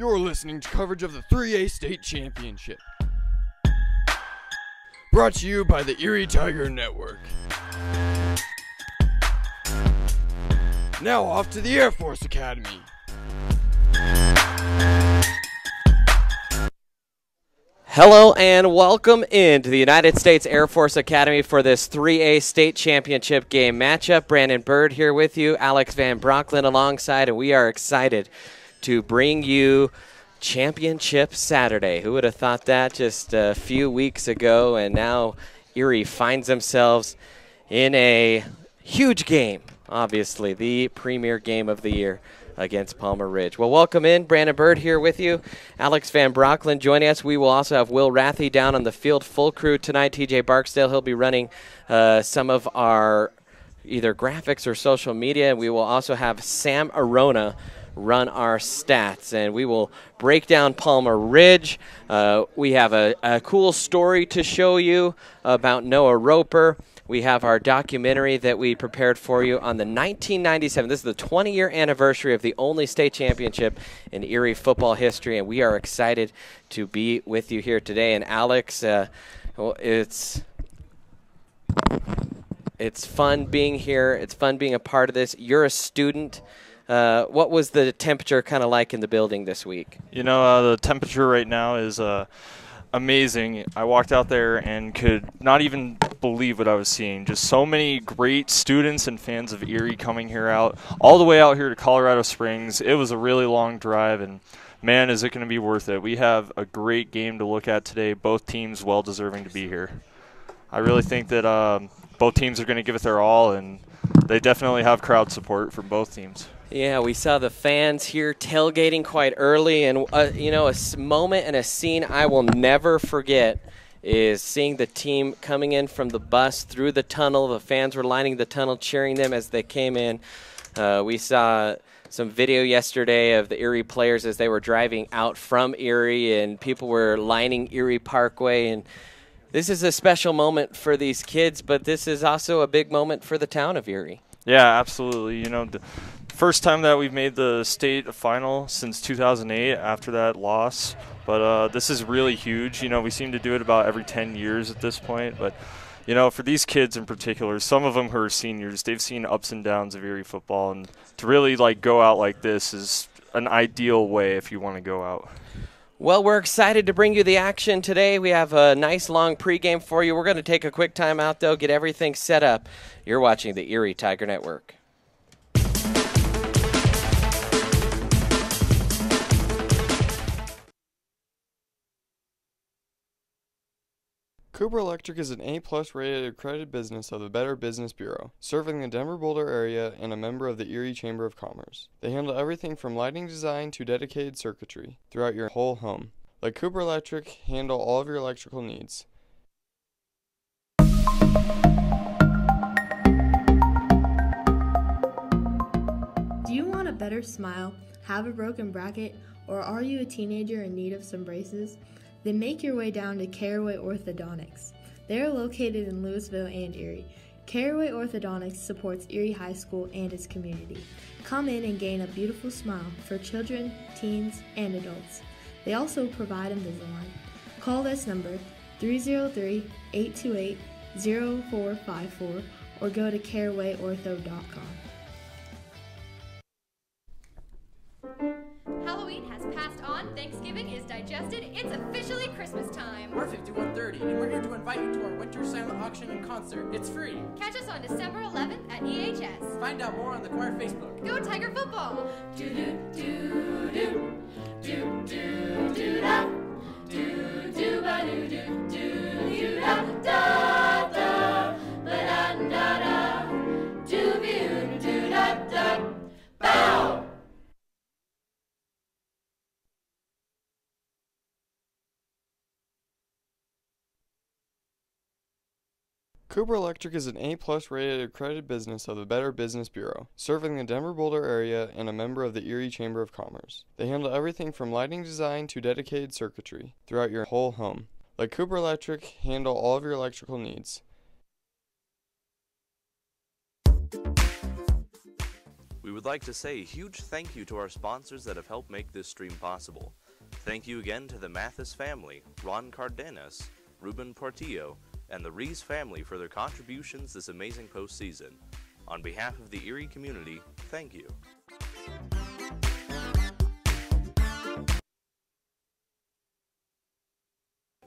You're listening to coverage of the 3A State Championship. Brought to you by the Erie Tiger Network. Now off to the Air Force Academy. Hello and welcome into the United States Air Force Academy for this 3A State Championship game matchup. Brandon Bird here with you, Alex Van Brocklin alongside, and we are excited to bring you Championship Saturday. Who would have thought that just a few weeks ago? And now Erie finds themselves in a huge game, obviously, the premier game of the year against Palmer Ridge. Well, welcome in. Brandon Bird here with you. Alex Van Brocklin joining us. We will also have Will Rathy down on the field full crew tonight. TJ Barksdale, he'll be running some of our either graphics or social media. We will also have Sam Arona run our stats, and we will break down Palmer Ridge. We have a cool story to show you about Noah Roper. We have our documentary that we prepared for you on the 1997. This is the 20-year anniversary of the only state championship in Erie football history, and we are excited to be with you here today. And Alex, it's fun being here. It's fun being a part of this. You're a student. What was the temperature kind of like in the building this week? You know, the temperature right now is amazing. I walked out there and could not even believe what I was seeing. Just so many great students and fans of Erie coming here out, all the way out here to Colorado Springs. It was a really long drive, and man, is it going to be worth it. We have a great game to look at today. Both teams well deserving to be here. I really think that both teams are going to give it their all, and they definitely have crowd support from both teams. Yeah, we saw the fans here tailgating quite early, and a moment and a scene I will never forget is seeing the team coming in from the bus through the tunnel. The fans were lining the tunnel, cheering them as they came in. We saw some video yesterday of the Erie players as they were driving out from Erie, and people were lining Erie Parkway. And this is a special moment for these kids, but this is also a big moment for the town of Erie. Yeah, absolutely. You know, the first time that we've made the state final since 2008 after that loss. But this is really huge. You know, we seem to do it about every 10 years at this point. But, you know, for these kids in particular, some of them who are seniors, they've seen ups and downs of Erie football. And to really, go out like this is an ideal way if you want to go out. Well, we're excited to bring you the action today. We have a nice long pregame for you. We're going to take a quick time out, though, get everything set up. You're watching the Erie Tiger Network. Cooper Electric is an A+ rated accredited business of the Better Business Bureau, serving the Denver-Boulder area and a member of the Erie Chamber of Commerce. They handle everything from lighting design to dedicated circuitry throughout your whole home. Let Cooper Electric handle all of your electrical needs. Do you want a better smile, have a broken bracket, or are you a teenager in need of some braces? Then make your way down to Caraway Orthodontics. They are located in Louisville and Erie. Caraway Orthodontics supports Erie High School and its community. Come in and gain a beautiful smile for children, teens, and adults. They also provide Invisalign. Call this number 303-828-0454 or go to CarawayOrtho.com. Halloween has passed on, Thanksgiving is digested, it's officially Christmas time. We're 5130, and we're here to invite you to our winter silent auction and concert. It's free. Catch us on December 11th at EHS. Find out more on the choir Facebook. Go Tiger Football! Do-do-do-do, do-do-do-da, do-do-ba-do-do-do-do-da-da-da, ba-da-da-da, do-be-do-do-da-da, bow! Cooper Electric is an A+ rated accredited business of the Better Business Bureau, serving the Denver-Boulder area and a member of the Erie Chamber of Commerce. They handle everything from lighting design to dedicated circuitry throughout your whole home. Let Cooper Electric handle all of your electrical needs. We would like to say a huge thank you to our sponsors that have helped make this stream possible. Thank you again to the Mathis family, Ron Cardenas, Ruben Portillo, and the Rees family for their contributions this amazing postseason. On behalf of the Erie community, thank you.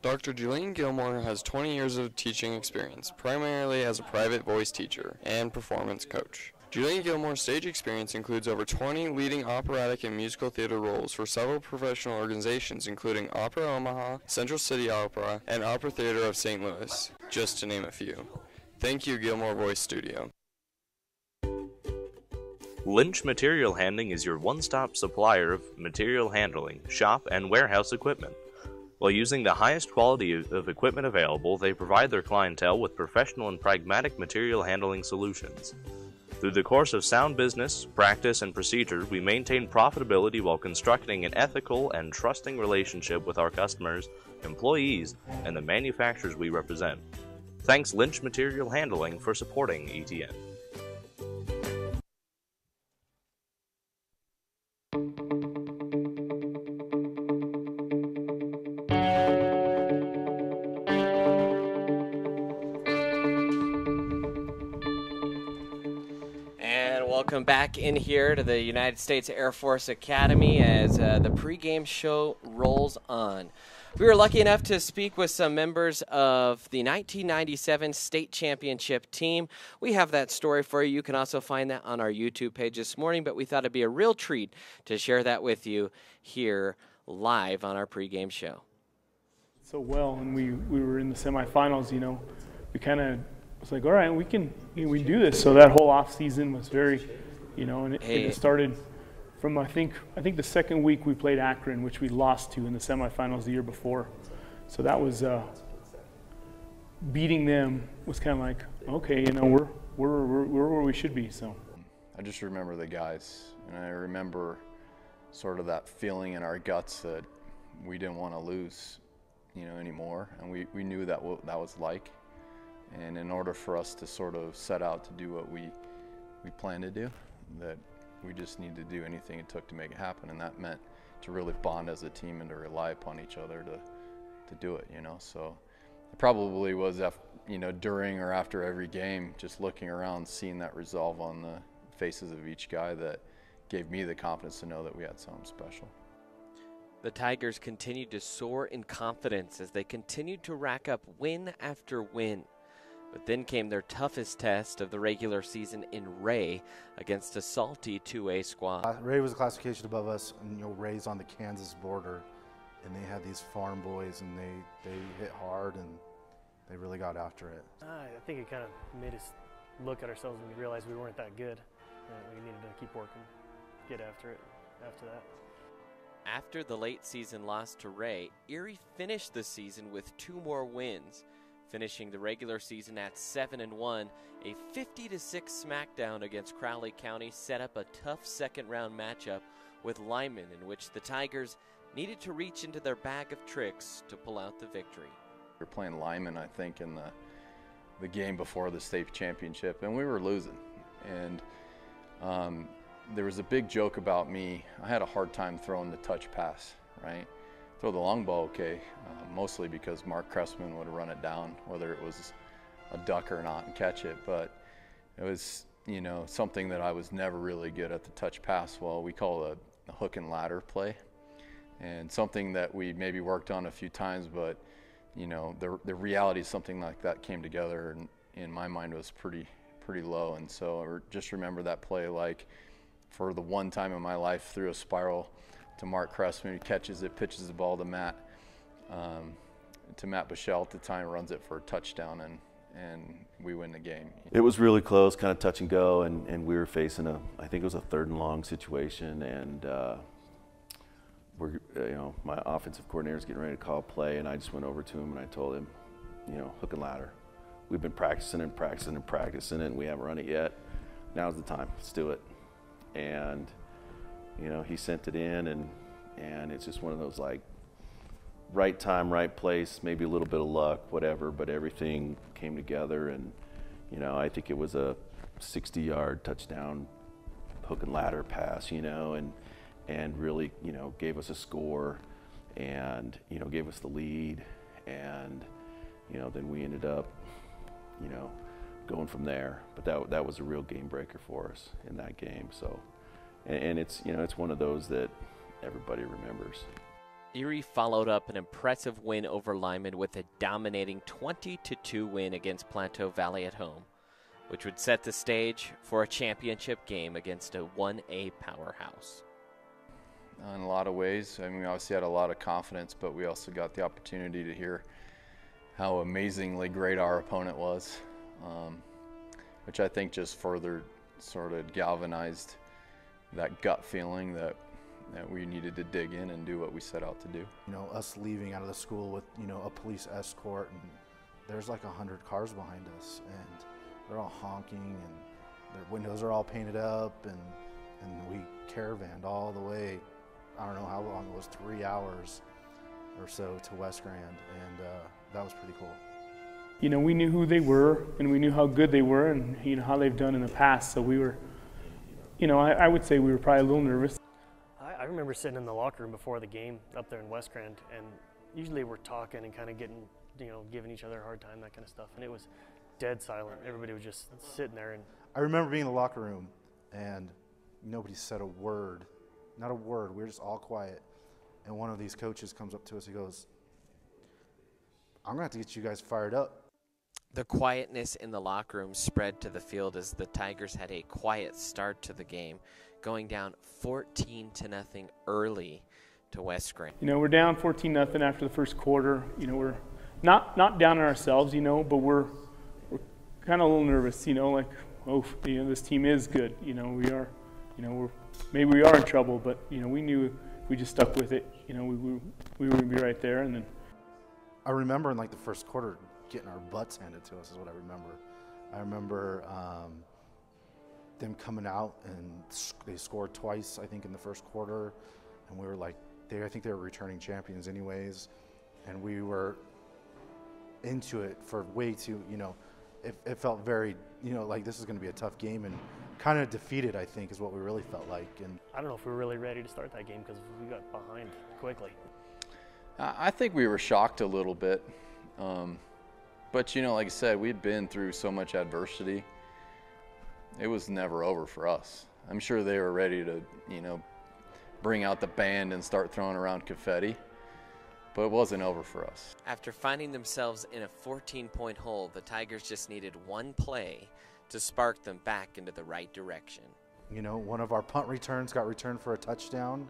Dr. Julene Gilmore has 20 years of teaching experience, primarily as a private voice teacher and performance coach. Julene Gilmore's stage experience includes over 20 leading operatic and musical theater roles for several professional organizations, including Opera Omaha, Central City Opera, and Opera Theater of St. Louis, just to name a few. Thank you, Gilmore Voice Studio. Lynch Material Handling is your one-stop supplier of material handling, shop, and warehouse equipment. While using the highest quality of equipment available, they provide their clientele with professional and pragmatic material handling solutions. Through the course of sound business, practice, and procedure, we maintain profitability while constructing an ethical and trusting relationship with our customers, employees, and the manufacturers we represent. Thanks Lynch Material Handling for supporting ETN. Welcome back in here to the United States Air Force Academy as the pregame show rolls on. We were lucky enough to speak with some members of the 1997 state championship team. We have that story for you. You can also find that on our YouTube page this morning, but we thought it'd be a real treat to share that with you here live on our pregame show. So well, and we were in the semifinals, you know, we kind of was like, all right, we can do this. So that whole off season was very, you know, and it started from I think the second week we played Akron, which we lost to in the semifinals the year before. So that was beating them was kind of like, okay, you know, we're where we should be. So I just remember the guys, and I remember sort of that feeling in our guts that we didn't want to lose, you know, anymore, and we knew that what that was like. And in order for us to sort of set out to do what we planned to do, that we just needed to do anything it took to make it happen. And that meant to really bond as a team and to rely upon each other to do it, you know. So it probably was, you know, during or after every game, just looking around, seeing that resolve on the faces of each guy that gave me the confidence to know that we had something special. The Tigers continued to soar in confidence as they continued to rack up win after win. But then came their toughest test of the regular season in Ray against a salty 2A squad. Ray was a classification above us, and you know, Ray's on the Kansas border, and they had these farm boys, and they hit hard, and they really got after it. I think it kind of made us look at ourselves and realize we weren't that good, and we needed to keep working, get after it after that. After the late season loss to Ray, Erie finished the season with 2 more wins, finishing the regular season at 7-1. A 50-6 smackdown against Crowley County set up a tough second-round matchup with Lyman, in which the Tigers needed to reach into their bag of tricks to pull out the victory. We were playing Lyman, I think, in the game before the state championship, and we were losing. And there was a big joke about me. I had a hard time throwing the touch pass, right? Throw the long ball okay, mostly because Mark Cressman would run it down, whether it was a duck or not, and catch it. But it was, you know, something that I was never really good at, the touch pass. Well, we call it a hook and ladder play, and something that we maybe worked on a few times, but you know, the reality is something like that came together, and in my mind it was pretty low. And so I just remember that play like for the one time in my life, threw a spiral to Mark Cressman, who catches it, pitches the ball to Matt Bichelle at the time, runs it for a touchdown, and we win the game. It was really close, kind of touch and go, and we were facing I think it was a 3rd and long situation, and you know, my offensive coordinator was getting ready to call a play, and I just went over to him and I told him, you know, hook and ladder. We've been practicing and practicing and practicing, and we haven't run it yet. Now's the time. Let's do it. And you know, he sent it in, and it's just one of those, like, right time, right place, maybe a little bit of luck, whatever, but everything came together. And you know, I think it was a 60-yard touchdown hook and ladder pass, and really, gave us a score and, gave us the lead. And, then we ended up, going from there. But that was a real game breaker for us in that game. So, and it's, it's one of those that everybody remembers. Erie followed up an impressive win over Lyman with a dominating 20-2 win against Plateau Valley at home, which would set the stage for a championship game against a 1A powerhouse. In a lot of ways. I mean, we obviously had a lot of confidence, but we also got the opportunity to hear how amazingly great our opponent was, which I think just further sort of galvanized that gut feeling that we needed to dig in and do what we set out to do. Us leaving out of the school with, a police escort, and there's like 100 cars behind us, and they're all honking, and their windows are all painted up, and we caravanned all the way, I don't know how long it was, 3 hours or so to West Grand, and that was pretty cool. We knew who they were, and we knew how good they were, and how they've done in the past, so we were, I would say we were probably a little nervous. I remember sitting in the locker room before the game up there in West Grand, and usually we're talking and kind of getting, giving each other a hard time, that kind of stuff. And it was dead silent. Everybody was just sitting there. And I remember being in the locker room, and nobody said a word, not a word. We were just all quiet. And one of these coaches comes up to us. He goes, "I'm going to have to get you guys fired up." The quietness in the locker room spread to the field as the Tigers had a quiet start to the game, going down 14-0 early to West Grand. We're down 14-0 after the first quarter. We're not down on ourselves, but we're kind of a little nervous, like, this team is good. We are, maybe we are in trouble, but we knew if we just stuck with it, we would be right there. And then I remember in the first quarter getting our butts handed to us is what I remember. I remember them coming out, and they scored twice, I think, in the first quarter, and we were like, I think they were returning champions anyways, and we were into it for way too, it felt very, like this is going to be a tough game, and kind of defeated, I think, is what we really felt like. And I don't know if we were really ready to start that game because we got behind quickly. I think we were shocked a little bit, but like I said, we'd been through so much adversity. It was never over for us. I'm sure they were ready to, bring out the band and start throwing around confetti, but it wasn't over for us. After finding themselves in a 14-point hole, the Tigers just needed one play to spark them back into the right direction. One of our punt returns got returned for a touchdown,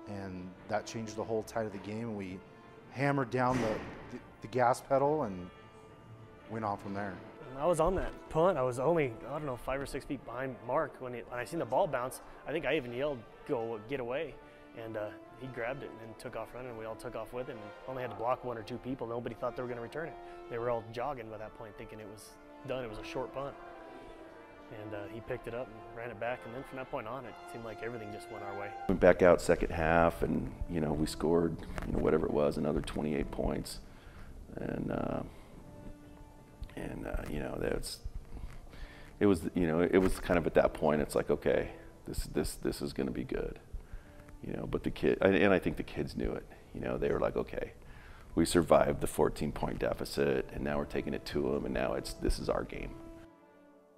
and that changed the whole tide of the game. We hammered down the gas pedal and went on from there. I was on that punt. I was only, 5 or 6 feet behind Mark. When I seen the ball bounce, I think I even yelled, "Go, get away." And he grabbed it and took off running. We all took off with him, and only had to block 1 or 2 people. Nobody thought they were going to return it. They were all jogging by that point, thinking it was done. It was a short punt. And he picked it up and ran it back. And then from that point on, it seemed like everything just went our way. Went back out second half, and, we scored, whatever it was, another 28 points. And it was kind of at that point, it's like, okay, this is going to be good, but the kid, and I think the kids knew it, they were like, okay, we survived the 14-point deficit, and now we're taking it to them, and now this is our game.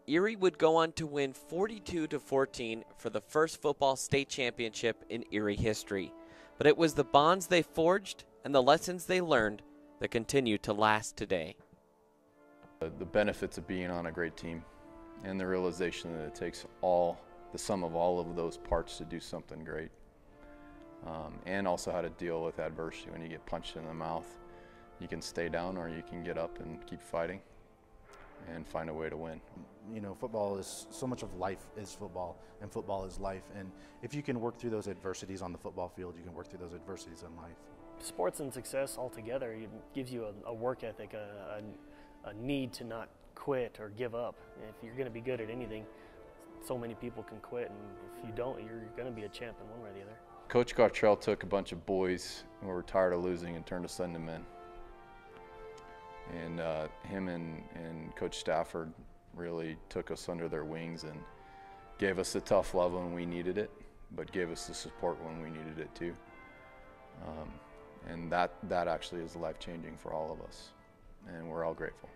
Erie would go on to win 42-14 for the first football state championship in Erie history, but it was the bonds they forged and the lessons they learned that continue to last today. The benefits of being on a great team, and the realization that it takes the sum of all of those parts to do something great, and also how to deal with adversity. When you get punched in the mouth, you can stay down or you can get up and keep fighting and find a way to win. Football is, so much of life is football, and football is life, and if you can work through those adversities on the football field, you can work through those adversities in life. Sports and success altogether gives you a work ethic, a need to not quit or give up. If you're going to be good at anything, so many people can quit, and if you don't, you're going to be a champ in one way or the other. Coach Gartrell took a bunch of boys who were tired of losing and turned us into men. And him and Coach Stafford really took us under their wings gave us the tough love when we needed it, but gave us the support when we needed it too. And that actually is life-changing for all of us, and we're all grateful.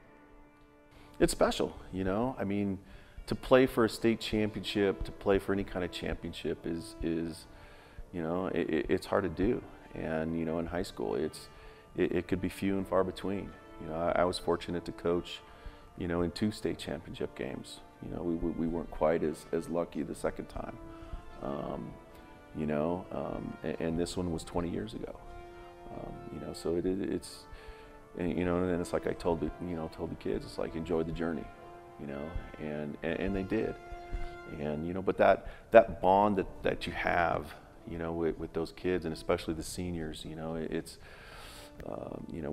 It's special, you know. I mean, to play for a state championship, to play for any kind of championship is you know, it's hard to do. And you know, in high school, it could be few and far between. You know, I was fortunate to coach, you know, in 2 state championship games. You know, we weren't quite as lucky the second time. You know, and this one was 20 years ago. You know, so it's, you know, and it's like I told the kids, it's like, enjoy the journey, you know, and they did. And you know, but that bond that you have, you know, with those kids, and especially the seniors, you know, it's you know,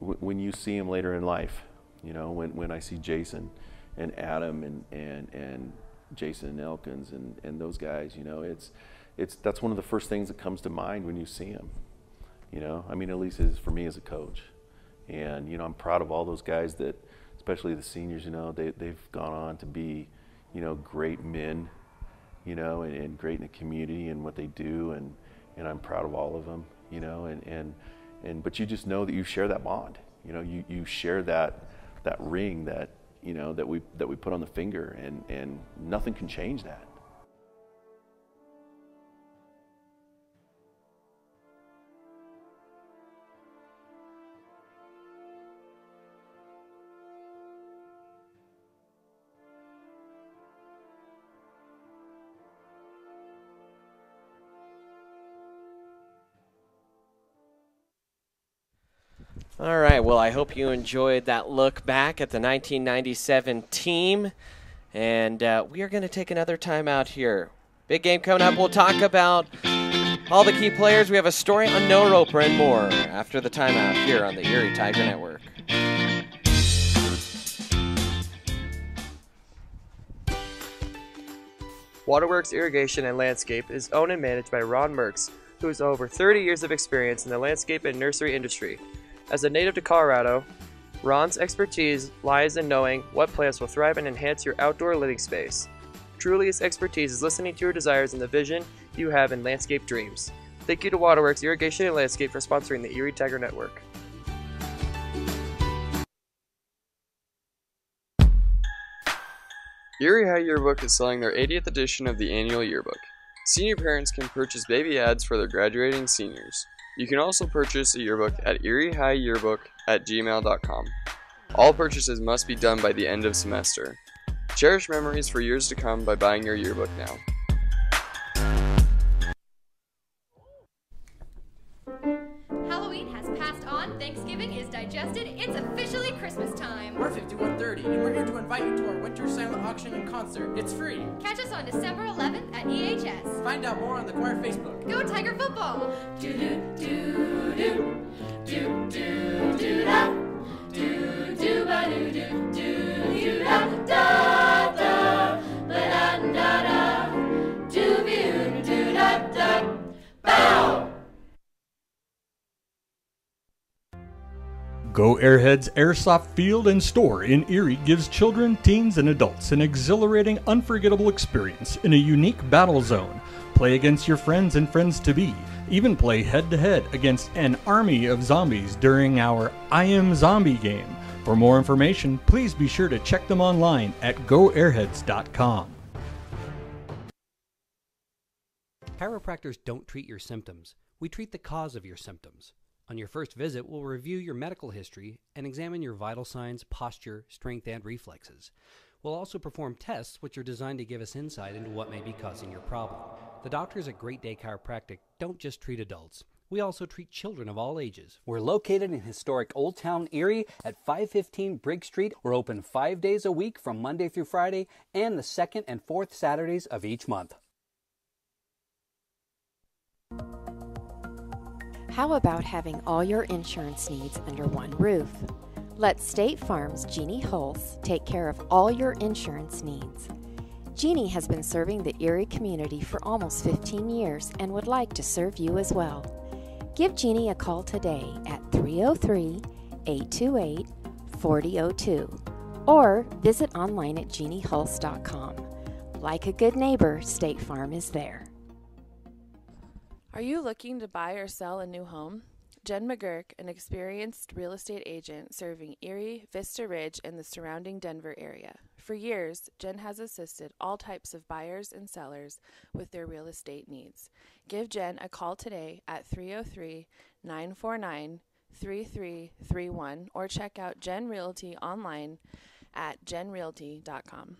when you see them later in life, you know, when I see Jason and Adam and Jason and Elkins and those guys, you know, that's one of the first things that comes to mind when you see them. You know, I mean, at least it is for me as a coach. And you know, I'm proud of all those guys that, especially the seniors, you know, they've gone on to be, you know, great men, you know, and great in the community and what they do, and I'm proud of all of them, you know, but you just know that you share that bond, you know, you share that ring that, you know, that we put on the finger, and nothing can change that. All right, well, I hope you enjoyed that look back at the 1997 team. And we are going to take another time out here. Big game coming up. We'll talk about all the key players. We have a story on No Roper and more after the timeout here on the Erie Tiger Network. Waterworks Irrigation and Landscape is owned and managed by Ron Merks, who has over 30 years of experience in the landscape and nursery industry. As a native to Colorado, Ron's expertise lies in knowing what plants will thrive and enhance your outdoor living space. Truly, his expertise is listening to your desires and the vision you have in landscape dreams. Thank you to Waterworks Irrigation and Landscape for sponsoring the Erie Tiger Network. Erie High Yearbook is selling their 80th edition of the annual yearbook. Senior parents can purchase baby ads for their graduating seniors. You can also purchase a yearbook at eriehighyearbook@gmail.com. All purchases must be done by the end of semester. Cherish memories for years to come by buying your yearbook now. Halloween has passed on, Thanksgiving is digested, it's officially Christmas time. We're 5130, and we're here to invite you to our winter silent auction and concert. It's free. Catch us on December 11th at EHS. Find out more on the choir Facebook. Go Tiger Football! Do-do-do-do, do-do-do-da, do-do-ba-do-do-do-da-da, ba-da-da-da, do-be-do-da-da, bow! Go Airheads Airsoft Field and Store in Erie gives children, teens, and adults an exhilarating, unforgettable experience in a unique battle zone. Play against your friends and friends-to-be. Even play head-to-head against an army of zombies during our I Am Zombie game. For more information, please be sure to check them online at goairheads.com. Chiropractors don't treat your symptoms. We treat the cause of your symptoms. On your first visit, we'll review your medical history and examine your vital signs, posture, strength, and reflexes. We'll also perform tests which are designed to give us insight into what may be causing your problem. The doctors at Great Day Chiropractic don't just treat adults. We also treat children of all ages. We're located in historic Old Town Erie at 515 Briggs Street. We're open 5 days a week from Monday through Friday and the second and fourth Saturdays of each month. How about having all your insurance needs under one roof? Let State Farm's Jeannie Hulse take care of all your insurance needs. Jeannie has been serving the Erie community for almost 15 years and would like to serve you as well. Give Jeannie a call today at 303-828-4002 or visit online at jeanniehulse.com. Like a good neighbor, State Farm is there. Are you looking to buy or sell a new home? Jen McGurk, an experienced real estate agent serving Erie, Vista Ridge, and the surrounding Denver area. For years, Jen has assisted all types of buyers and sellers with their real estate needs. Give Jen a call today at 303-949-3331 or check out Jen Realty online at jenrealty.com.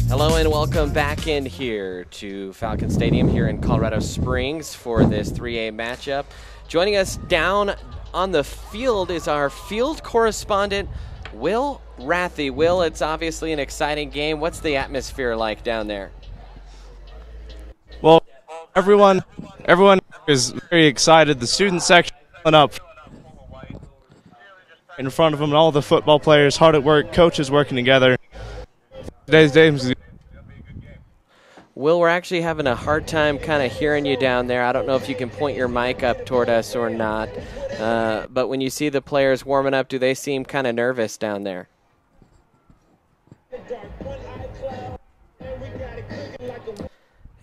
Hello and welcome back in here to Falcon Stadium here in Colorado Springs for this 3A matchup. Joining us down on the field is our field correspondent, Will Rathie. Will, it's obviously an exciting game. What's the atmosphere like down there? Well, everyone is very excited. The student section filling up in front of them, and all the football players hard at work, coaches working together. Today's game is Will, we're actually having a hard time kind of hearing you down there. I don't know if you can point your mic up toward us or not. But when you see the players warming up, do they seem kind of nervous down there?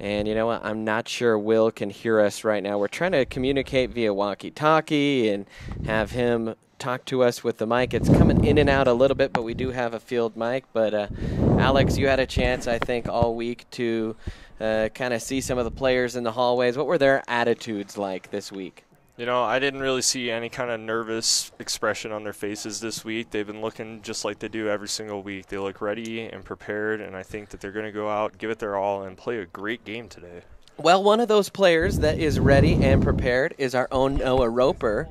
And you know what? I'm not sure Will can hear us right now. We're trying to communicate via walkie-talkie and have him talk to us with the mic. It's coming in and out a little bit, but we do have a field mic. But Alex, you had a chance, I think, all week to kind of see some of the players in the hallways. What were their attitudes like this week? You know, I didn't really see any kind of nervous expression on their faces this week. They've been looking just like they do every single week. They look ready and prepared, and I think that they're going to go out, give it their all, and play a great game today. Well, one of those players that is ready and prepared is our own Noah Roper,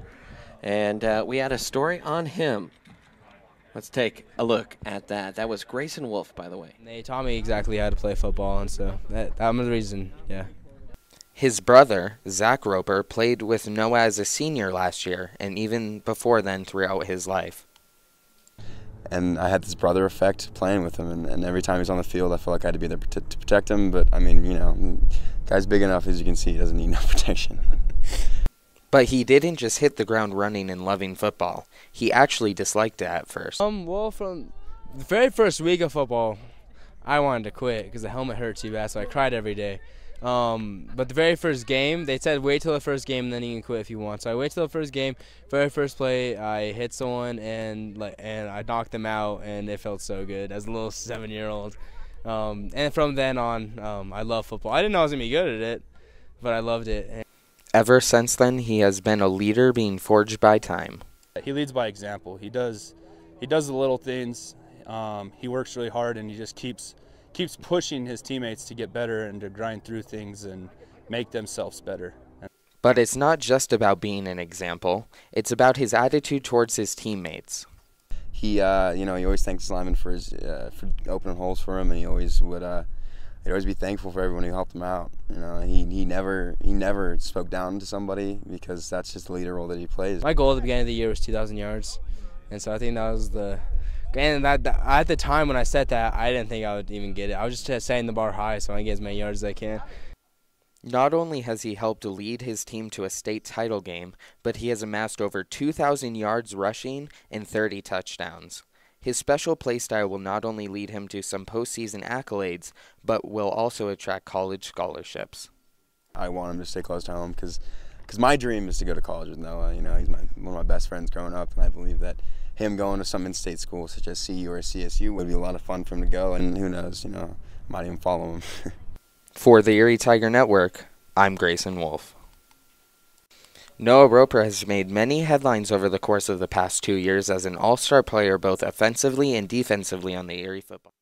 and we had a story on him. Let's take a look at that. That was Grayson Wolf, by the way. They taught me exactly how to play football, and so that was the reason, yeah. His brother, Zach Roper, played with Noah as a senior last year, and even before then throughout his life. And I had this brother effect playing with him, and every time he's on the field, I felt like I had to be there to protect him. But, I mean, you know, guy's big enough, as you can see, he doesn't need no protection. But he didn't just hit the ground running and loving football. He actually disliked it at first. Well, from the very first week of football, I wanted to quit because the helmet hurt too bad, so I cried every day. But the very first game, they said wait till the first game and then you can quit if you want. So I waited till the first game. Very first play, I hit someone and I knocked them out, and it felt so good as a little 7-year-old. And from then on, I love football. I didn't know I was gonna be good at it, but I loved it. Ever since then, he has been a leader being forged by time. He leads by example. He does the little things. He works really hard, and he just keeps pushing his teammates to get better and to grind through things and make themselves better. But it's not just about being an example. It's about his attitude towards his teammates. He, he always thanks Lyman for his for opening holes for him, and he always would. He'd always be thankful for everyone who helped him out. You know, he never spoke down to somebody because that's just the leader role that he plays. My goal at the beginning of the year was 2,000 yards, and so I think that was the. And that at the time when I set that, I didn't think I would even get it. I was just setting the bar high so I can get as many yards as I can. Not only has he helped lead his team to a state title game, but he has amassed over 2,000 yards rushing and 30 touchdowns. His special play style will not only lead him to some postseason accolades, but will also attract college scholarships. I want him to stay close to home because my dream is to go to college with Noah. You know, he's one of my best friends growing up, and I believe that him going to some in-state school such as CU or CSU would be a lot of fun for him to go, and who knows, might even follow him. For the Erie Tiger Network, I'm Grayson Wolf. Noah Roper has made many headlines over the course of the past 2 years as an all-star player both offensively and defensively on the Erie football.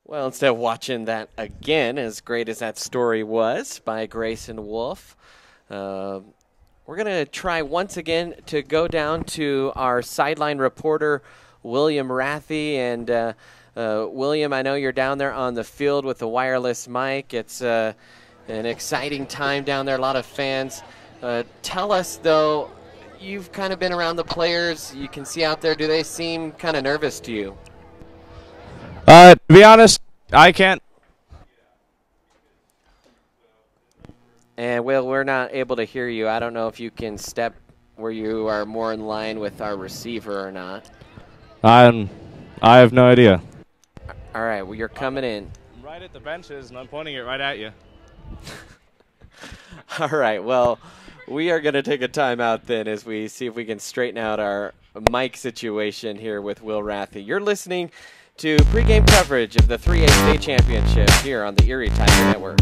Well, instead of watching that again, as great as that story was by Grayson Wolf, we're going to try once again to go down to our sideline reporter, William Rathie. And William, I know you're down there on the field with the wireless mic. It's an exciting time down there, a lot of fans. Tell us, though, you've kind of been around the players. You can see out there, do they seem kind of nervous to you? To be honest, I can't. And, Will, we're not able to hear you. I don't know if you can step where you are more in line with our receiver or not. I have no idea. All right, well, you're coming in. I'm right at the benches, and I'm pointing it right at you. All right, well, we are going to take a timeout then as we see if we can straighten out our mic situation here with Will Rathie. You're listening to pregame coverage of the 3A State Championship here on the Erie Tiger Network.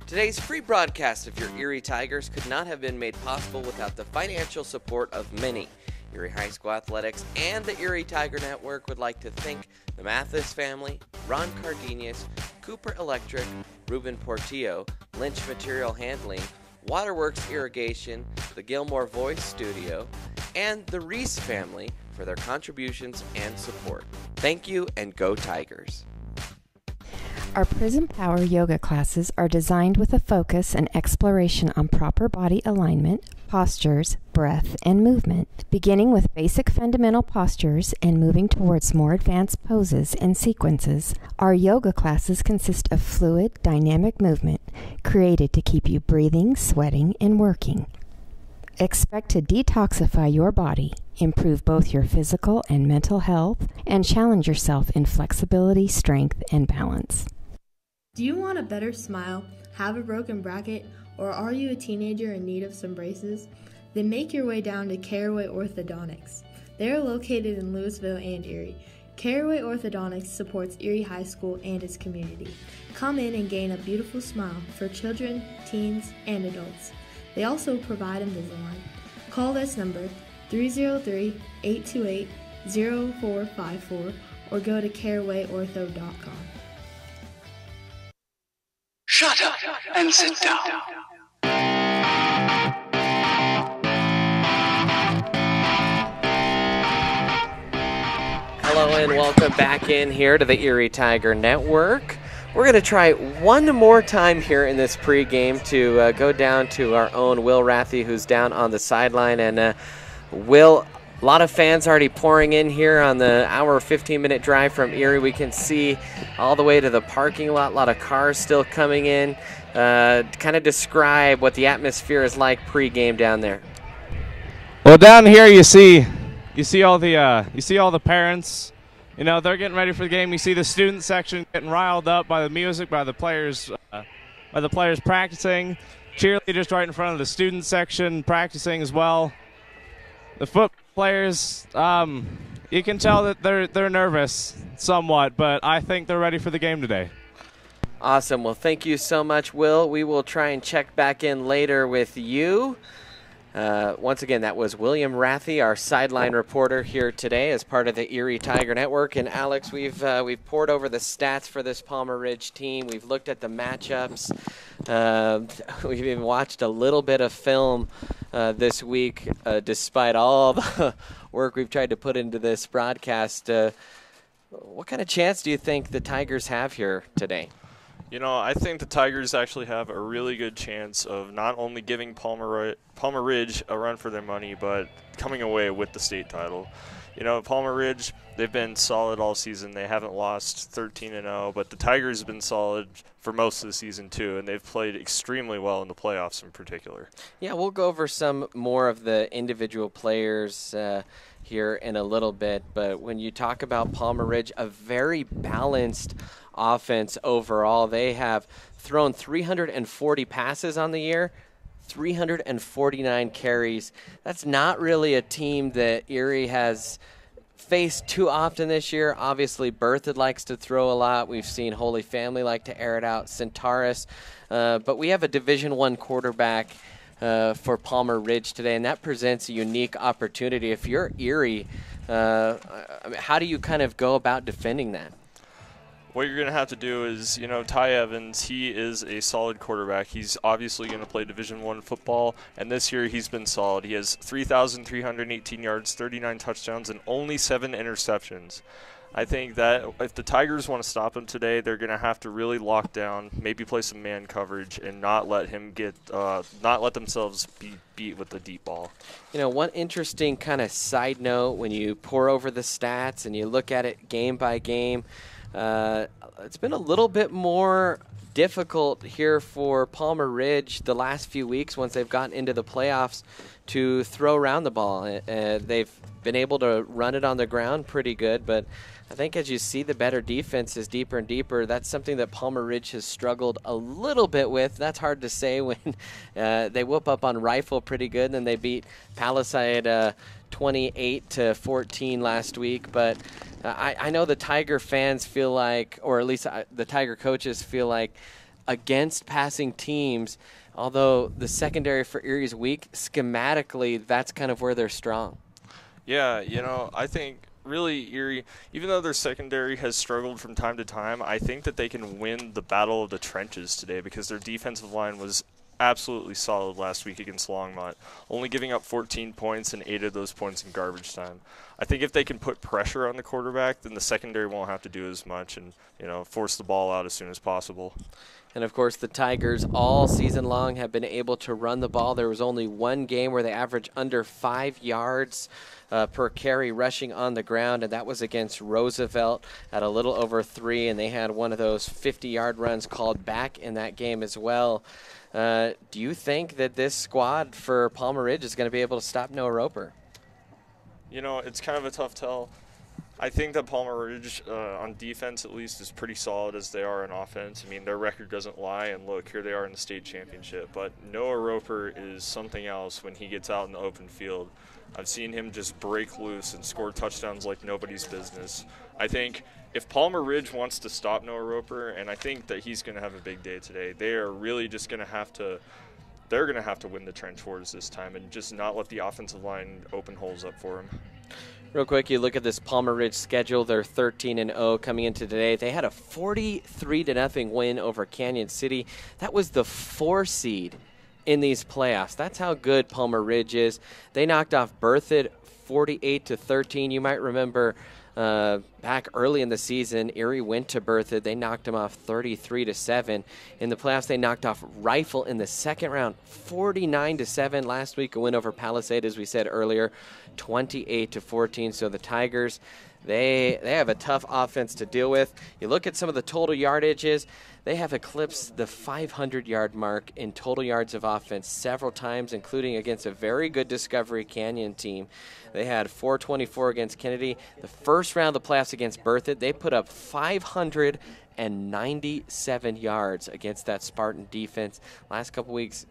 Today's free broadcast of your Erie Tigers could not have been made possible without the financial support of many. Erie High School Athletics and the Erie Tiger Network would like to thank the Mathis family, Ron Cardenas, Cooper Electric, Ruben Portillo, Lynch Material Handling, Waterworks Irrigation, the Gilmore Voice Studio, and the Reese family for their contributions and support. Thank you, and go Tigers. Our Prism Power yoga classes are designed with a focus and exploration on proper body alignment, postures, breath, and movement. Beginning with basic fundamental postures and moving towards more advanced poses and sequences, our yoga classes consist of fluid, dynamic movement created to keep you breathing, sweating, and working. Expect to detoxify your body, improve both your physical and mental health, and challenge yourself in flexibility, strength, and balance. Do you want a better smile, have a broken bracket, or are you a teenager in need of some braces? Then make your way down to Caraway Orthodontics. They are located in Louisville and Erie. Caraway Orthodontics supports Erie High School and its community. Come in and gain a beautiful smile for children, teens, and adults. They also provide Invisalign. Call this number 303-828-0454 or go to carawayortho.com. Shut up and sit down. Hello and welcome back in here to the Erie Tiger Network. We're going to try one more time here in this pregame to go down to our own Will Rathie, who's down on the sideline. And Will, a lot of fans already pouring in here on the hour 15-minute drive from Erie. We can see all the way to the parking lot, a lot of cars still coming in. Kind of describe what the atmosphere is like pregame down there. Well, down here you see all the parents. You know, they're getting ready for the game. You see the student section getting riled up by the music, by the players practicing. Cheerleaders right in front of the student section practicing as well. The football players, you can tell that they're nervous somewhat, but I think they're ready for the game today. Awesome. Well, thank you so much, Will. We will try and check back in later with you. Once again, that was William Rathie, our sideline reporter here today as part of the Erie Tiger Network. And Alex, we've poured over the stats for this Palmer Ridge team. We've looked at the matchups. We've even watched a little bit of film this week, despite all the work we've tried to put into this broadcast. What kind of chance do you think the Tigers have here today? You know, I think the Tigers actually have a really good chance of not only giving Palmer Ridge a run for their money, but coming away with the state title. You know, Palmer Ridge, they've been solid all season. They haven't lost 13-0, but the Tigers have been solid for most of the season too, and they've played extremely well in the playoffs in particular. Yeah, we'll go over some more of the individual players here in a little bit, but when you talk about Palmer Ridge, a very balanced offense overall. They have thrown 340 passes on the year, 349 carries. That's not really a team that Erie has faced too often this year. Obviously, Berthoud likes to throw a lot. We've seen Holy Family like to air it out, Centaurus. But we have a Division I quarterback for Palmer Ridge today, and that presents a unique opportunity. If you're Erie, how do you kind of go about defending that? What you're going to have to do is, you know, Ty Evans, he is a solid quarterback. He's obviously going to play Division I football, and this year he's been solid. He has 3,318 yards, 39 touchdowns, and only 7 interceptions. I think that if the Tigers want to stop him today, they're going to have to really lock down, maybe play some man coverage, and not let him not let themselves be beat with the deep ball. You know, one interesting kind of side note when you pour over the stats and you look at it game by game, it's been a little bit more difficult here for Palmer Ridge the last few weeks once they've gotten into the playoffs to throw around the ball. They've been able to run it on the ground pretty good, but I think as you see the better defenses deeper and deeper, that's something that Palmer Ridge has struggled a little bit with. That's hard to say when they whoop up on Rifle pretty good, and then they beat Palisade 28-14 last week. But I know the Tiger fans feel like, or at least the Tiger coaches feel like, against passing teams, although the secondary for Erie is weak, schematically that's kind of where they're strong. Yeah, you know, I think really Erie, even though their secondary has struggled from time to time, I think that they can win the battle of the trenches today because their defensive line was absolutely solid last week against Longmont, only giving up 14 points and 8 of those points in garbage time. I think if they can put pressure on the quarterback, then the secondary won't have to do as much and, you know, force the ball out as soon as possible. And, of course, the Tigers all season long have been able to run the ball. There was only one game where they averaged under 5 yards per carry rushing on the ground, and that was against Roosevelt at a little over 3, and they had one of those 50-yard runs called back in that game as well. Do you think that this squad for Palmer Ridge is going to be able to stop Noah Roper? You know, it's kind of a tough tell. I think that Palmer Ridge, on defense at least, is pretty solid as they are on offense. I mean, their record doesn't lie, and look, here they are in the state championship. But Noah Roper is something else when he gets out in the open field. I've seen him just break loose and score touchdowns like nobody's business. I think if Palmer Ridge wants to stop Noah Roper, and I think that he's going to have a big day today, they are really just going to have to – they're going to have to win the trench wars this time and just not let the offensive line open holes up for him. Real quick, you look at this Palmer Ridge schedule. They're 13-0 coming into today. They had a 43-0 win over Canyon City. That was the 4 seed in these playoffs. That's how good Palmer Ridge is. They knocked off Berthoud 48-13. You might remember back early in the season, Erie went to Berthoud. They knocked them off 33-7. In the playoffs, they knocked off Rifle in the second round 49-7. Last week, a win over Palisade, as we said earlier, 28-14. So the Tigers, they have a tough offense to deal with. You look at some of the total yardages, they have eclipsed the 500-yard mark in total yards of offense several times, including against a very good Discovery Canyon team. They had 424 against Kennedy. The first round of the playoffs against Berthoud, they put up 597 yards against that Spartan defense. Last couple weeks,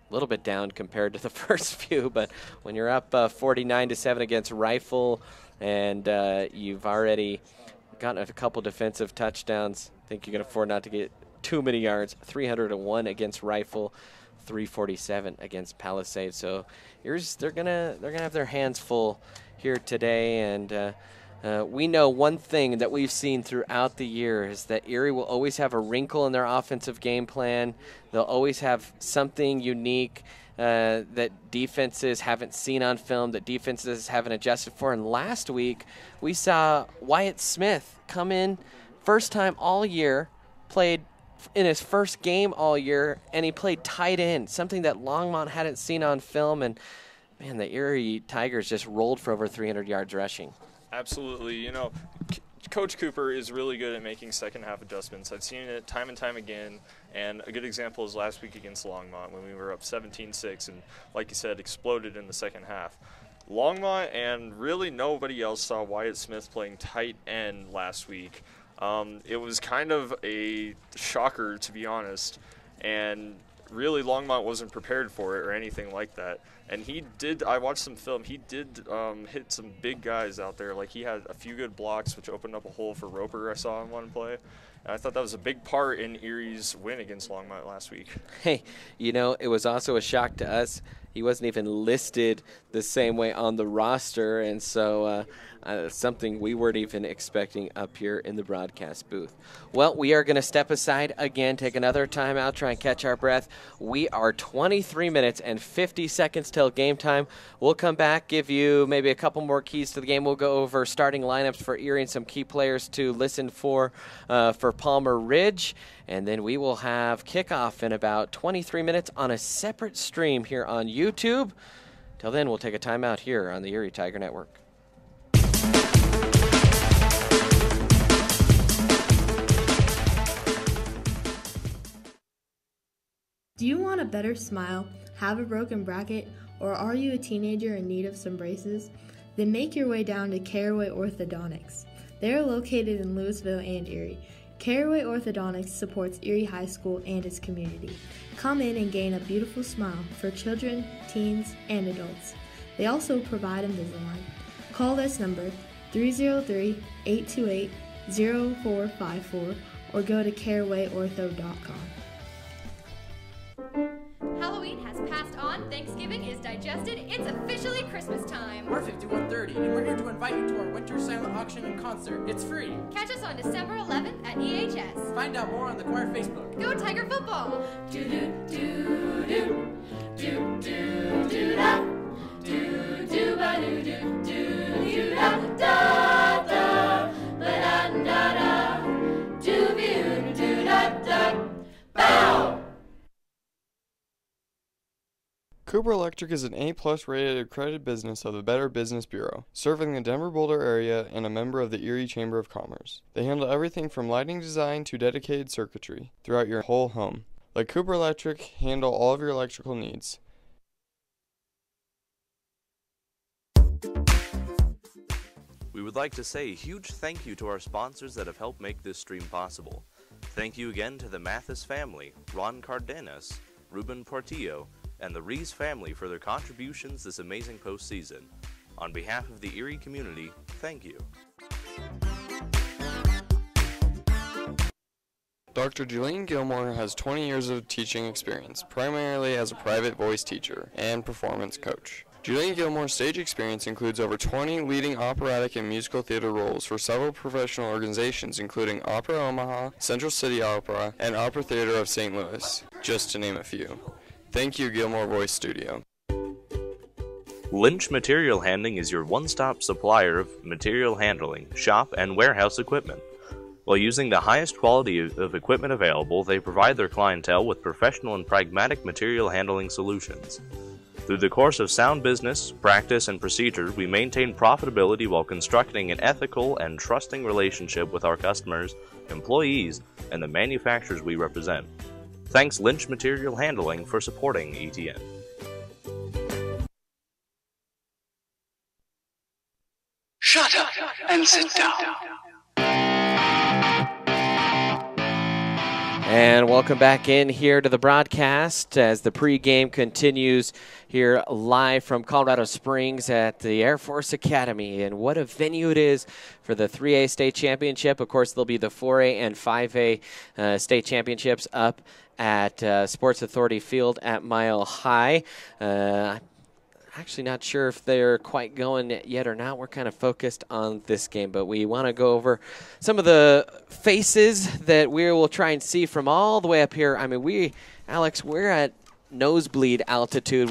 a little bit down compared to the first few, but when you're up 49-7 against Rifle and you've already gotten a couple defensive touchdowns, I think you can afford not to get too many yards. 301 against Rifle, 347 against Palisade. So they're gonna have their hands full here today, and we know one thing that we've seen throughout the year is that Erie will always have a wrinkle in their offensive game plan. They'll always have something unique that defenses haven't seen on film, that defenses haven't adjusted for. And last week, we saw Wyatt Smith come in, first time all year, played in his first game all year, and he played tight end, something that Longmont hadn't seen on film. And, man, the Erie Tigers just rolled for over 300 yards rushing. Absolutely. You know, Coach Cooper is really good at making second-half adjustments. I've seen it time and time again, and a good example is last week against Longmont when we were up 17-6 and, like you said, exploded in the second half. Longmont and really nobody else saw Wyatt Smith playing tight end last week. It was kind of a shocker, to be honest, and really Longmont wasn't prepared for it or anything like that. And I watched some film, he did hit some big guys out there. Like, he had a few good blocks, which opened up a hole for Roper, I saw in one play. And I thought that was a big part in Erie's win against Longmont last week. Hey, you know, it was also a shock to us. he wasn't even listed the same way on the roster, and so something we weren't even expecting up here in the broadcast booth. Well, we are going to step aside again, take another timeout, try and catch our breath. We are 23 minutes and 50 seconds till game time. We'll come back, give you maybe a couple more keys to the game. We'll go over starting lineups for Erie and some key players to listen for Palmer Ridge. And then we will have kickoff in about 23 minutes on a separate stream here on YouTube. Till then, we'll take a timeout here on the Erie Tiger Network. Do you want a better smile, have a broken bracket, or are you a teenager in need of some braces? Then make your way down to Caraway Orthodontics. They are located in Louisville and Erie. Caraway Orthodontics supports Erie High School and its community. Come in and gain a beautiful smile for children, teens, and adults. They also provide Invisalign. Call this number 303-828-0454 or go to carawayortho.com. Halloween has passed on, Thanksgiving is digested, it's officially Christmas time. We're 5130, and we're here to invite you to our winter silent auction and concert. It's free. Catch us on December 11th at EHS. Find out more on the choir Facebook. Go Tiger Football! Do-do-do-do, do-do-do-da, do-do-ba-do-do, do-do-da-da-da, ba-da-da-da, do-do-do-da-da, bow! Cooper Electric is an A-plus rated accredited business of the Better Business Bureau, serving the Denver-Boulder area and a member of the Erie Chamber of Commerce. They handle everything from lighting design to dedicated circuitry throughout your whole home. Let Cooper Electric handle all of your electrical needs. We would like to say a huge thank you to our sponsors that have helped make this stream possible. Thank you again to the Mathis family, Ron Cardenas, Ruben Portillo, and the Rees family for their contributions this amazing postseason. On behalf of the Erie community, thank you. Dr. Julene Gilmore has 20 years of teaching experience, primarily as a private voice teacher and performance coach. Julene Gilmore's stage experience includes over 20 leading operatic and musical theater roles for several professional organizations, including Opera Omaha, Central City Opera, and Opera Theater of St. Louis, just to name a few. Thank you, Gilmore Voice Studio. Lynch Material Handling is your one-stop supplier of material handling, shop, and warehouse equipment. While using the highest quality of equipment available, they provide their clientele with professional and pragmatic material handling solutions. Through the course of sound business, practice, and procedure, we maintain profitability while constructing an ethical and trusting relationship with our customers, employees, and the manufacturers we represent. Thanks Lynch Material Handling for supporting ETN. Shut up and sit down. And welcome back in here to the broadcast as the pregame continues here live from Colorado Springs at the Air Force Academy. And what a venue it is for the 3A state championship. Of course, there'll be the 4A and 5A state championships up at Sports Authority Field at Mile High. Actually not sure if they're quite going yet or not. We're kind of focused on this game, but we want to go over some of the faces that we will try and see from all the way up here. I mean, Alex, we're at nosebleed altitude.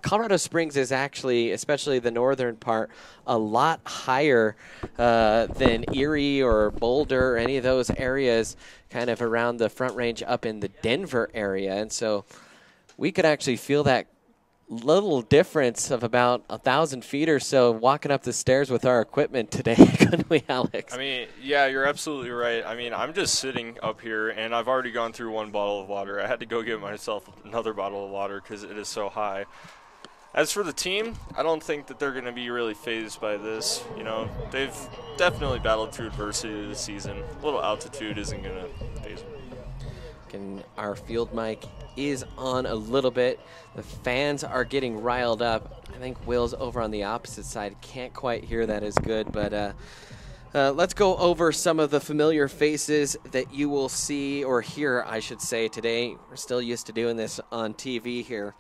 Colorado Springs is actually, especially the northern part, a lot higher than Erie or Boulder or any of those areas kind of around the Front Range up in the Denver area. And so we could actually feel that little difference of about 1,000 feet or so walking up the stairs with our equipment today, couldn't we, Alex? I mean, yeah, you're absolutely right. I mean, I'm just sitting up here, and I've already gone through one bottle of water. I had to go get myself another bottle of water because it is so high. As for the team, I don't think that they're going to be really fazed by this. You know, they've definitely battled through adversity this season. A little altitude isn't going to faze them. And our field mic is on a little bit. The fans are getting riled up. I think Will's over on the opposite side. Can't quite hear that as good, but let's go over some of the familiar faces that you will see or hear, I should say, today. We're still used to doing this on TV here.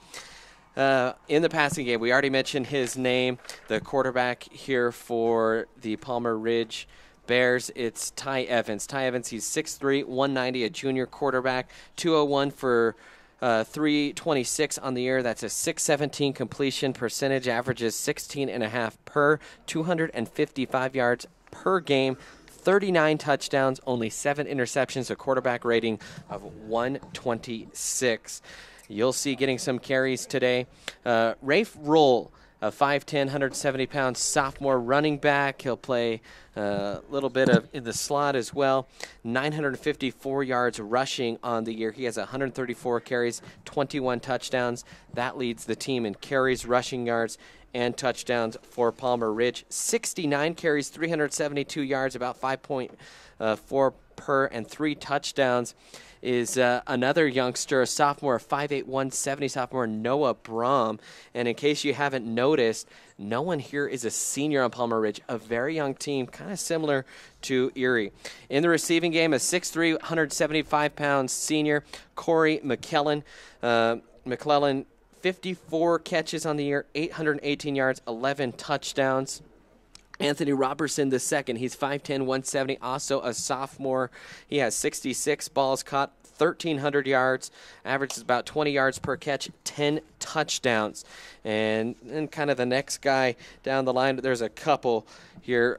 In the passing game, we already mentioned his name, the quarterback here for the Palmer Ridge Bears. It's Ty Evans. Ty Evans, he's 6'3", 190, a junior quarterback, 201 for 326 on the year. That's a 617 completion percentage, averages 16.5 per, 255 yards per game, 39 touchdowns, only 7 interceptions, a quarterback rating of 126. You'll see getting some carries today. Rafe Roll, a 5'10", 170-pound sophomore running back. He'll play a little bit of in the slot as well. 954 yards rushing on the year. He has 134 carries, 21 touchdowns. That leads the team in carries, rushing yards, and touchdowns for Palmer Ridge. 69 carries, 372 yards, about 5.4 per, and 3 touchdowns. Is another youngster, a sophomore, 5'8", 170 sophomore, Noah Brom. And in case you haven't noticed, no one here is a senior on Palmer Ridge, a very young team, kind of similar to Erie. In the receiving game, a 6'3", 175-pound senior, Corey McClellan. McClellan, 54 catches on the year, 818 yards, 11 touchdowns. Anthony Robertson II, he's 5'10", 170, also a sophomore. He has 66 balls caught, 1,300 yards, averages about 20 yards per catch, 10 touchdowns. And kind of the next guy down the line, there's a couple here.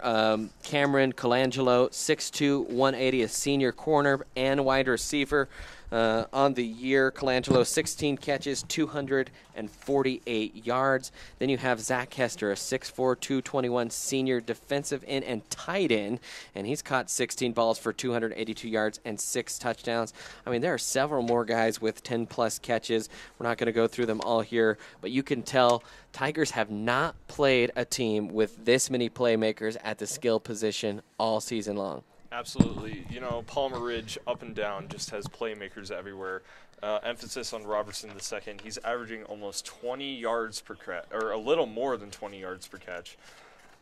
Cameron Colangelo, 6'2", 180, a senior corner and wide receiver. On the year, Colangelo, 16 catches, 248 yards. Then you have Zach Hester, a 6'4", 221 senior defensive end and tight end, and he's caught 16 balls for 282 yards and 6 touchdowns. I mean, there are several more guys with 10-plus catches. We're not going to go through them all here, but you can tell Tigers have not played a team with this many playmakers at the skill position all season long. Absolutely. You know, Palmer Ridge up and down just has playmakers everywhere. Emphasis on Robertson II. He's averaging almost 20 yards per catch, or a little more than 20 yards per catch.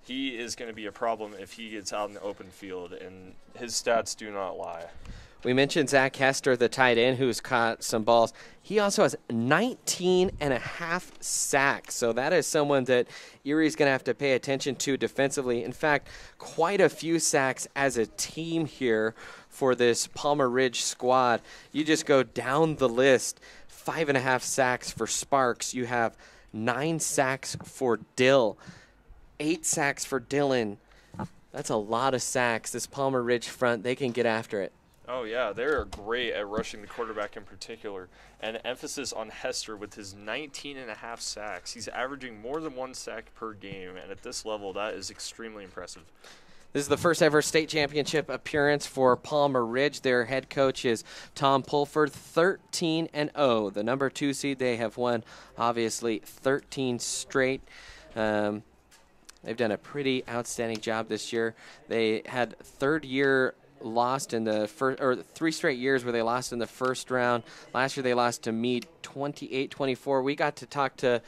He is going to be a problem if he gets out in the open field, and his stats do not lie. We mentioned Zach Hester, the tight end, who's caught some balls. He also has 19.5 sacks, so that is someone that Erie's going to have to pay attention to defensively. In fact, quite a few sacks as a team here for this Palmer Ridge squad. You just go down the list, 5.5 sacks for Sparks. You have 9 sacks for Dill, 8 sacks for Dylan. That's a lot of sacks. This Palmer Ridge front, they can get after it. Oh, yeah, they're great at rushing the quarterback in particular. And emphasis on Hester with his 19.5 sacks. He's averaging more than 1 sack per game, and at this level, that is extremely impressive. This is the first ever state championship appearance for Palmer Ridge. Their head coach is Tom Pulford, 13-0. The number 2 seed, they have won, obviously, 13 straight. They've done a pretty outstanding job this year. They had third year lost in the first, or 3 straight years where they lost in the first round. Last year they lost to Meade 28-24. We got to talk to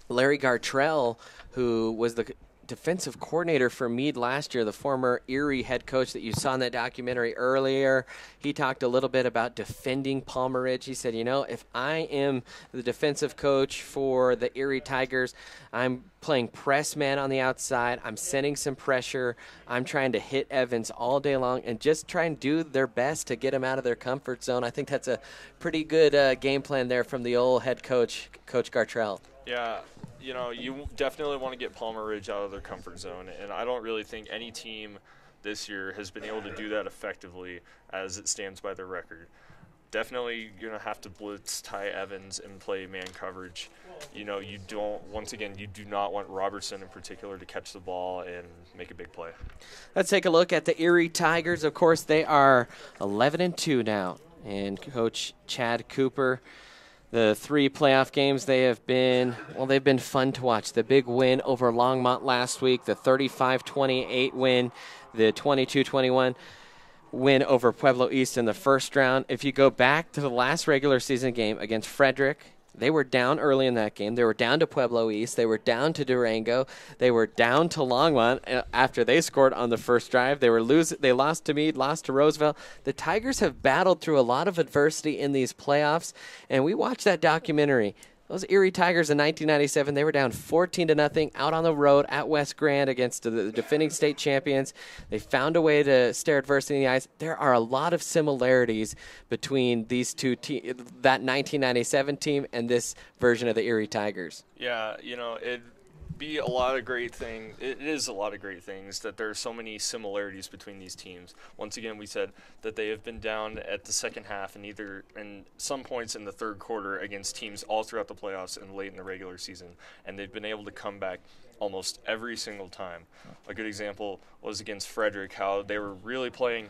Larry Gartrell, who was the defensive coordinator for Meade last year, the former Erie head coach that you saw in that documentary earlier. He talked a little bit about defending Palmer Ridge. He said, you know, if I am the defensive coach for the Erie Tigers, I'm playing press man on the outside. I'm sending some pressure. I'm trying to hit Evans all day long and just try and do their best to get him out of their comfort zone. I think that's a pretty good game plan there from the old head coach, Coach Gartrell. Yeah, you know, you definitely want to get Palmer Ridge out of their comfort zone, and I don't really think any team this year has been able to do that effectively as it stands by their record. Definitely you're going to have to blitz Ty Evans and play man coverage. You know, you don't, once again, you do not want Robertson in particular to catch the ball and make a big play. Let's take a look at the Erie Tigers. Of course, they are 11-2 now, and Coach Chad Cooper, the 3 playoff games, they've been fun to watch. The big win over Longmont last week, the 35-28 win, the 22-21 win over Pueblo East in the first round. If you go back to the last regular season game against Frederick, They were down early in that game. They were down to Pueblo East. They were down to Durango. They were down to Longmont after they scored on the first drive. They lost to Meade, lost to Roseville. The Tigers have battled through a lot of adversity in these playoffs, and we watched that documentary. Those Erie Tigers in 1997, they were down 14-0 out on the road at West Grand against the defending state champions. They found a way to stare adversity in the eyes. There are a lot of similarities between these two that 1997 team and this version of the Erie Tigers. Yeah, it'd be a lot of great things. It is a lot of great things that there are so many similarities between these teams. Once again, we said that they have been down at the second half and in some points in the third quarter against teams all throughout the playoffs and late in the regular season, and they've been able to come back almost every single time. A good example was against Frederick, how they were really playing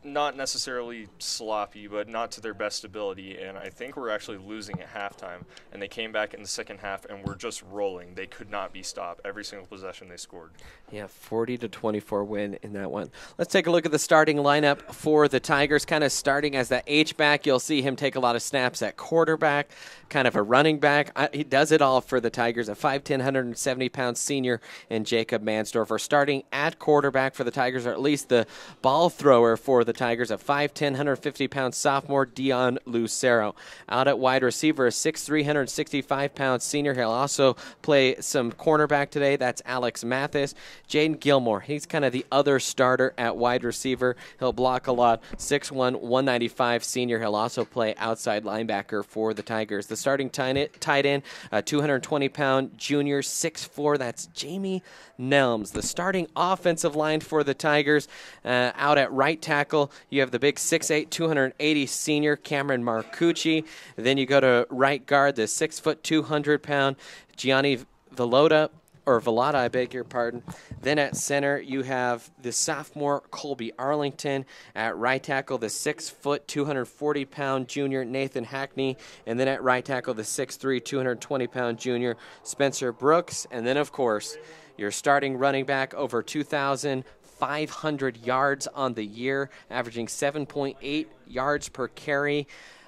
not necessarily sloppy, but not to their best ability, and I think we're actually losing at halftime, and they came back in the second half and were just rolling. They could not be stopped. Every single possession they scored. Yeah, 40-24 win in that one. Let's take a look at the starting lineup for the Tigers, kind of starting as that H-back. You'll see him take a lot of snaps at quarterback, kind of a running back. He does it all for the Tigers. A 5'10", 170-pound senior in Jacob Mansdorfer. Starting at quarterback for the Tigers, or at least the ball thrower for the Tigers, a 5'10", 150-pound sophomore, Dion Lucero. Out at wide receiver, a 6'3", 165-pound senior. He'll also play some cornerback today. That's Alex Mathis. Jaden Gilmore, he's kind of the other starter at wide receiver. He'll block a lot. 6'1", 195 senior. He'll also play outside linebacker for the Tigers. The starting tight end, a 220-pound junior, 6'4", that's Jamie Nelms. The starting offensive line for the Tigers, out at right tackle, you have the big 6'8", 280 senior, Cameron Marcucci. Then you go to right guard, the 6', 200-pound Gianni Velada, I beg your pardon. Then at center, you have the sophomore Colby Arlington. At right tackle, the 6', 240-pound junior Nathan Hackney. And then at right tackle, the 6'3", 220-pound junior Spencer Brooks. And then, of course, your starting running back, over 2,500 yards on the year, averaging 7.8 yards per carry.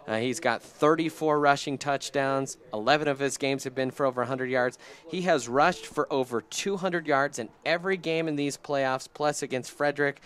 He's got 34 rushing touchdowns. 11 of his games have been for over 100 yards. He has rushed for over 200 yards in every game in these playoffs, plus against Frederick,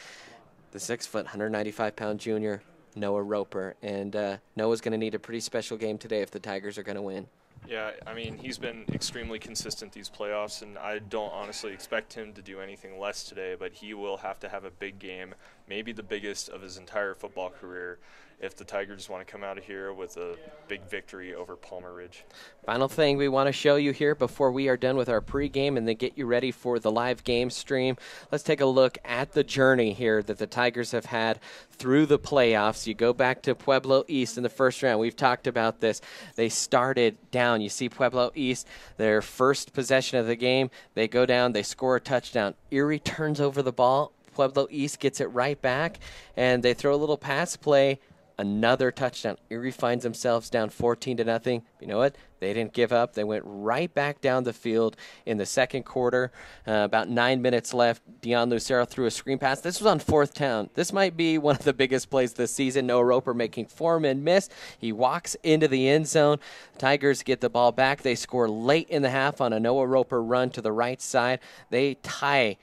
the 6', 195-pound junior, Noah Roper. And Noah's going to need a pretty special game today if the Tigers are going to win. Yeah, I mean, he's been extremely consistent these playoffs, and I don't honestly expect him to do anything less today, but he will have to have a big game, maybe the biggest of his entire football career, if the Tigers want to come out of here with a big victory over Palmer Ridge. Final thing we want to show you here before we are done with our pregame and then get you ready for the live game stream. Let's take a look at the journey here that the Tigers have had through the playoffs. You go back to Pueblo East in the first round. We've talked about this. They started down. You see Pueblo East, their first possession of the game, they go down, they score a touchdown. Erie turns over the ball. Pueblo East gets it right back, and they throw a little pass play. Another touchdown. Erie finds themselves down 14-0. You know what? They didn't give up. They went right back down the field in the second quarter. About 9 minutes left. Dion Lucero threw a screen pass. This was on fourth down. This might be one of the biggest plays this season. Noah Roper making 4 men miss. He walks into the end zone. Tigers get the ball back. They score late in the half on a Noah Roper run to the right side. They tie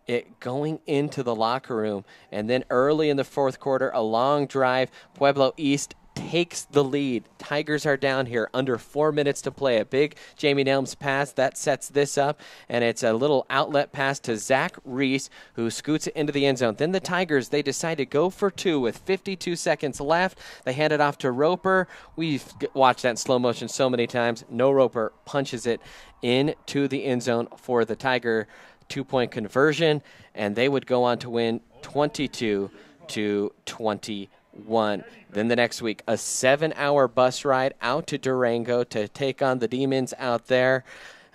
it going into the locker room. And then early in the fourth quarter, a long drive. Pueblo East takes the lead. Tigers are down here under 4 minutes to play. A big Jamie Nelms pass that sets this up, and it's a little outlet pass to Zach Reese, who scoots it into the end zone. Then the Tigers, they decide to go for two with 52 seconds left. They hand it off to Roper. We've watched that in slow motion so many times. No, Roper punches it into the end zone for the Tiger 2-point conversion, and they would go on to win 22-21. Then the next week, a 7-hour bus ride out to Durango to take on the Demons out there.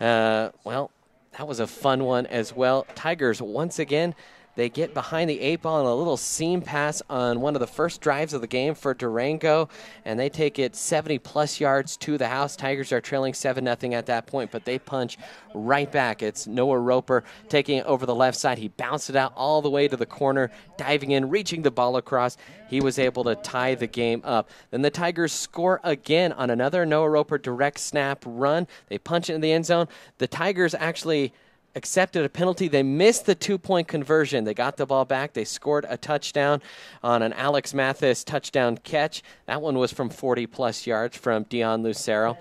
Well, that was a fun one as well. Tigers, once again, They get behind the 8 ball on a little seam pass on one of the first drives of the game for Durango, and they take it 70-plus yards to the house. Tigers are trailing 7-0 at that point, but they punch right back. It's Noah Roper taking it over the left side. He bounced it out all the way to the corner, diving in, reaching the ball across. He was able to tie the game up. Then the Tigers score again on another Noah Roper direct snap run. They punch it in the end zone. The Tigers actually accepted a penalty. They missed the 2-point conversion. They got the ball back. They scored a touchdown on an Alex Mathis touchdown catch. That one was from 40-plus yards from Dion Lucero.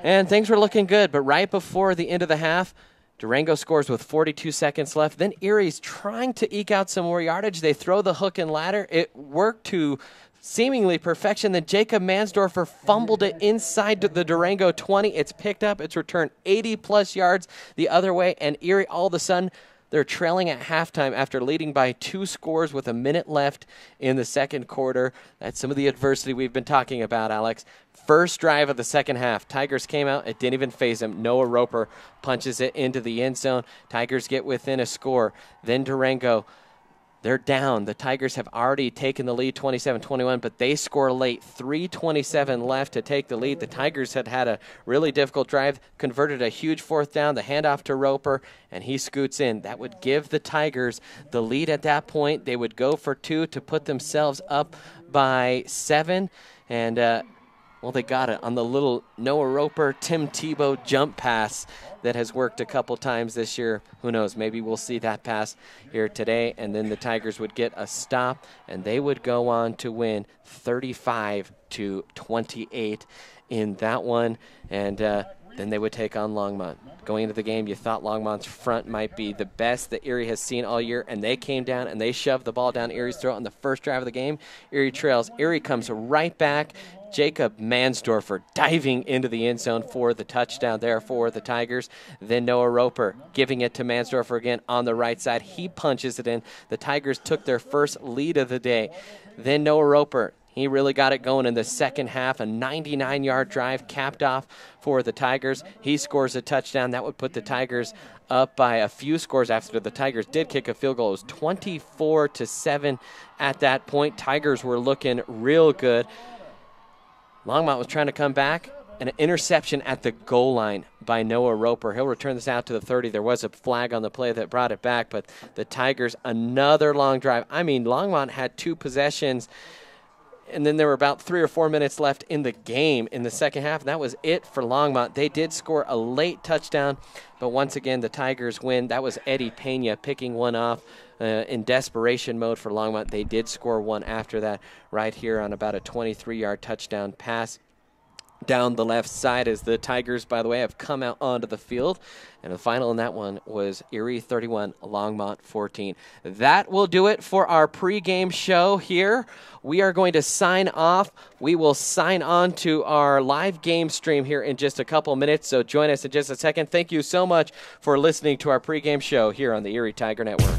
And things were looking good, but right before the end of the half, Durango scores with 42 seconds left. Then Erie's trying to eke out some more yardage. They throw the hook and ladder. It worked to seemingly perfection. Then Jacob Mansdorfer fumbled it inside the Durango 20. It's picked up. It's returned 80-plus yards the other way. And Erie, all of a sudden, they're trailing at halftime after leading by 2 scores with a minute left in the second quarter. That's some of the adversity we've been talking about, Alex. First drive of the second half. Tigers came out. It didn't even faze them. Noah Roper punches it into the end zone. Tigers get within a score. Then Durango, they're down. The Tigers have already taken the lead 27-21, but they score late. 3:27 left to take the lead. The Tigers had a really difficult drive, converted a huge 4th down, the handoff to Roper, and he scoots in. That would give the Tigers the lead at that point. They would go for 2 to put themselves up by 7, and well, they got it on the little Noah Roper, Tim Tebow jump pass that has worked a couple times this year. Who knows? Maybe we'll see that pass here today, and then the Tigers would get a stop, and they would go on to win 35-28 in that one, and then they would take on Longmont. Going into the game, you thought Longmont's front might be the best that Erie has seen all year, and they came down and they shoved the ball down Erie's throat on the first drive of the game. Erie trails. Erie comes right back. Jacob Mansdorfer diving into the end zone for the touchdown there for the Tigers. Then Noah Roper giving it to Mansdorfer again on the right side. He punches it in. The Tigers took their first lead of the day. Then Noah Roper, he really got it going in the second half. A 99-yard drive capped off for the Tigers. He scores a touchdown. That would put the Tigers up by a few scores after the Tigers did kick a field goal. It was 24-7 at that point. Tigers were looking real good. Longmont was trying to come back, and an interception at the goal line by Noah Roper. He'll return this out to the 30. There was a flag on the play that brought it back, but the Tigers, another long drive. I mean, Longmont had 2 possessions, and then there were about 3 or 4 minutes left in the game in the second half, and that was it for Longmont. They did score a late touchdown, but once again, the Tigers win. That was Eddie Pena picking one off in desperation mode for Longmont. They did score one after that right here on about a 23-yard touchdown pass down the left side as the Tigers, by the way, have come out onto the field. And the final in that one was Erie 31, Longmont 14. That will do it for our pregame show here. We are going to sign off. We will sign on to our live game stream here in just a couple minutes, so join us in just a second. Thank you so much for listening to our pregame show here on the Erie Tiger Network.